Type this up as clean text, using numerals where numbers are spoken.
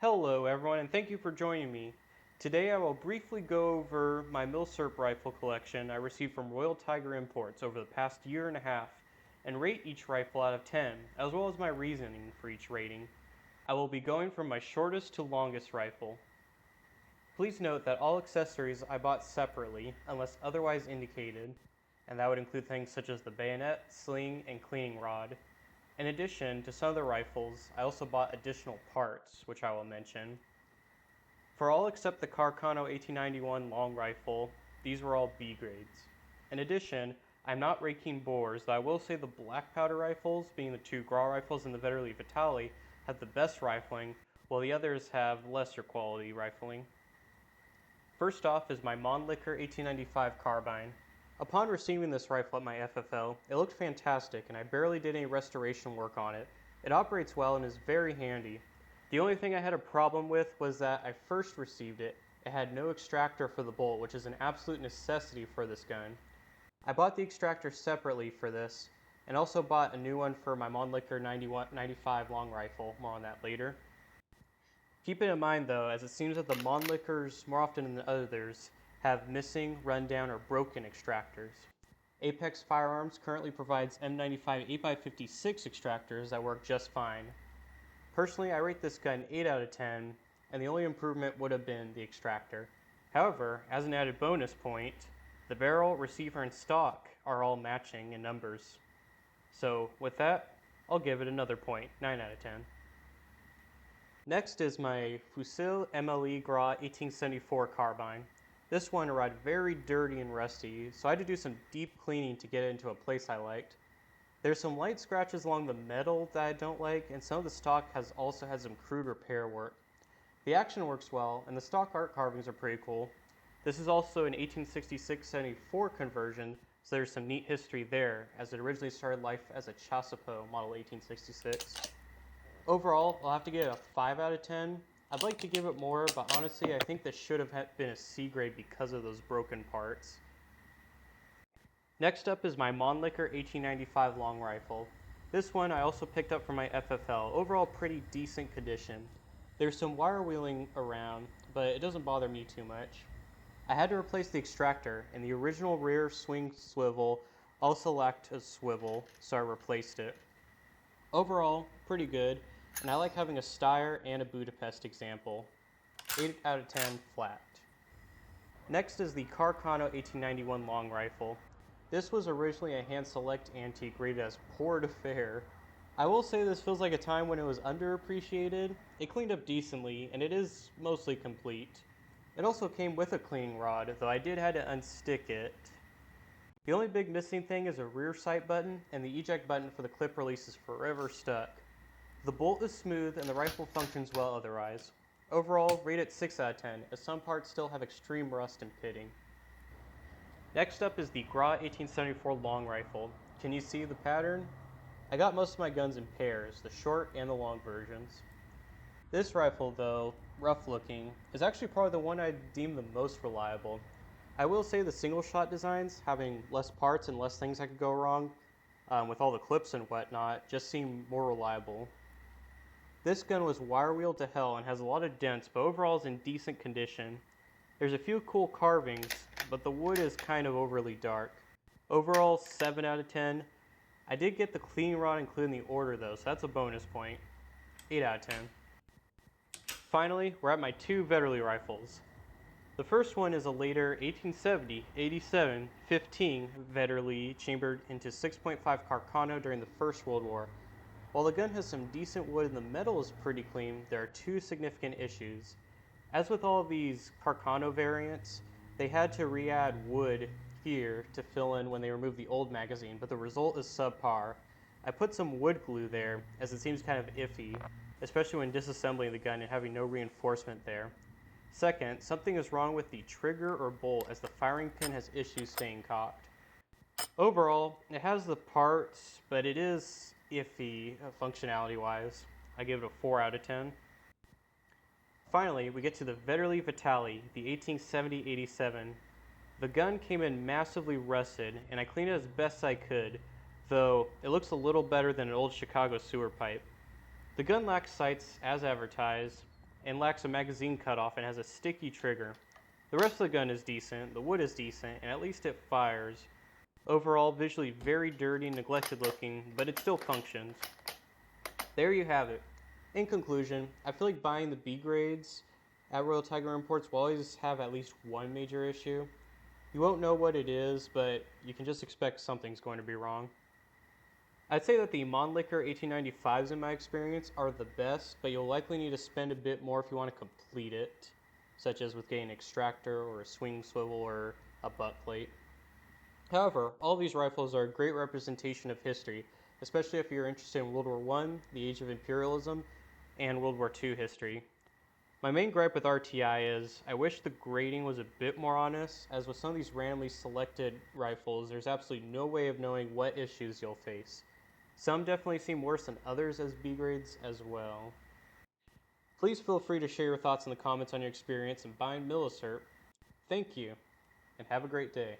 Hello everyone and thank you for joining me. Today I will briefly go over my Milsurp rifle collection I received from Royal Tiger Imports over the past year and a half and rate each rifle out of 10, as well as my reasoning for each rating. I will be going from my shortest to longest rifle. Please note that all accessories I bought separately unless otherwise indicated, and that would include things such as the bayonet, sling, and cleaning rod. In addition to some of the rifles, I also bought additional parts, which I will mention. For all except the Carcano 1891 long rifle, these were all B grades. In addition, I'm not raking bores, though I will say the black powder rifles, being the two Gras rifles and the Vetterli Vitali, have the best rifling, while the others have lesser quality rifling. First off is my Mannlicher 1895 carbine. Upon receiving this rifle at my FFL, it looked fantastic and I barely did any restoration work on it. It operates well and is very handy. The only thing I had a problem with was that I first received it. It had no extractor for the bolt, which is an absolute necessity for this gun. I bought the extractor separately for this, and also bought a new one for my Mannlicher 95 long rifle, more on that later. Keep it in mind though, as it seems that the Mannlichers, more often than others, have missing, rundown, or broken extractors. Apex Firearms currently provides M95 8x56 extractors that work just fine. Personally, I rate this gun 8 out of 10, and the only improvement would have been the extractor. However, as an added bonus point, the barrel, receiver, and stock are all matching in numbers. So with that, I'll give it another point, 9 out of 10. Next is my Fusil MLE Gras 1874 carbine. This one arrived very dirty and rusty, so I had to do some deep cleaning to get it into a place I liked. There's some light scratches along the metal that I don't like, and some of the stock has also had some crude repair work. The action works well, and the stock art carvings are pretty cool. This is also an 1866-74 conversion, so there's some neat history there, as it originally started life as a Chassepot model 1866. Overall, I'll have to give it a 5 out of 10. I'd like to give it more, but honestly I think this should have been a C grade because of those broken parts. Next up is my Mannlicher 1895 long rifle. This one I also picked up from my FFL. Overall pretty decent condition. There's some wire wheeling around, but it doesn't bother me too much. I had to replace the extractor, and the original rear swing swivel also lacked a swivel, so I replaced it. Overall, pretty good, and I like having a Steyr and a Budapest example. 8 out of 10 flat. Next is the Carcano 1891 long rifle. This was originally a hand select antique rated as poor to fair. I will say this feels like a time when it was underappreciated. It cleaned up decently, and it is mostly complete. It also came with a cleaning rod, though I did have to unstick it. The only big missing thing is a rear sight button, and the eject button for the clip release is forever stuck. The bolt is smooth and the rifle functions well otherwise. Overall, rate it 6 out of 10, as some parts still have extreme rust and pitting. Next up is the Gras 1874 long rifle. Can you see the pattern? I got most of my guns in pairs, the short and the long versions. This rifle, though rough looking, is actually probably the one I deem the most reliable. I will say the single shot designs, having less parts and less things that could go wrong, with all the clips and whatnot, just seem more reliable. This gun was wire wheeled to hell and has a lot of dents, but overall is in decent condition. There's a few cool carvings, but the wood is kind of overly dark. Overall, 7 out of 10. I did get the cleaning rod included in the order though, so that's a bonus point. 8 out of 10. Finally, we're at my two Vetterli rifles. The first one is a later 1870-87 15 Vetterli chambered into 6.5 Carcano during the First World War. While the gun has some decent wood and the metal is pretty clean, there are two significant issues. As with all of these Carcano variants, they had to re-add wood here to fill in when they removed the old magazine, but the result is subpar. I put some wood glue there, as it seems kind of iffy, especially when disassembling the gun and having no reinforcement there. Second, something is wrong with the trigger or bolt, as the firing pin has issues staying cocked. Overall, it has the parts, but it is iffy functionality-wise. I give it a 4 out of 10. Finally, we get to the Vetterli Vitali, the 1870-87. The gun came in massively rusted, and I cleaned it as best I could, though it looks a little better than an old Chicago sewer pipe. The gun lacks sights as advertised, and lacks a magazine cutoff and has a sticky trigger. The rest of the gun is decent, the wood is decent, and at least it fires. Overall, visually very dirty and neglected looking, but it still functions. There you have it. In conclusion, I feel like buying the B grades at Royal Tiger Imports will always have at least one major issue. You won't know what it is, but you can just expect something's going to be wrong. I'd say that the Mannlicher 1895s in my experience are the best, but you'll likely need to spend a bit more if you want to complete it, such as with getting an extractor or a swing swivel or a butt plate. However, all these rifles are a great representation of history, especially if you're interested in World War I, the Age of Imperialism, and World War II history. My main gripe with RTI is I wish the grading was a bit more honest, as with some of these randomly selected rifles, there's absolutely no way of knowing what issues you'll face. Some definitely seem worse than others as B grades as well. Please feel free to share your thoughts in the comments on your experience in buying Milsurp. Thank you, and have a great day.